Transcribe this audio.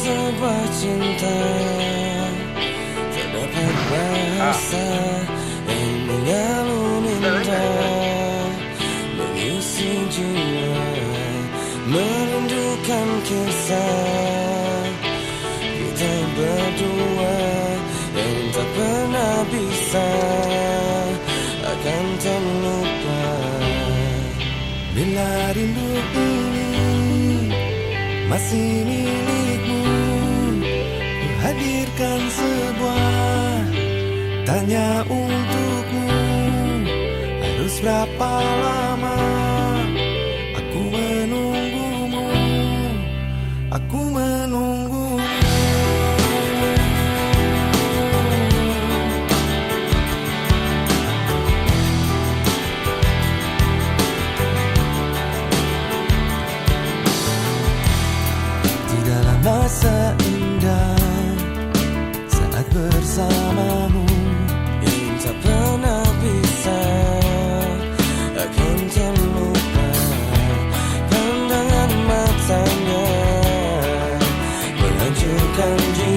sebuah cinta terdapat bahasa yang mengalun indah, mengisi jiwa, merindukan kisah kita berdua yang tak pernah bisa akan terlupa. Bila rindu ini masih milikmu, ku hadirkan sebuah tanya untukmu. Harus berapa lama aku menunggumu, aku menunggumu. Tidaklah masa indah saat bersamamu yang tak pernah bisa akan terlupa. Pandangan matanya menghancurkan jiwa.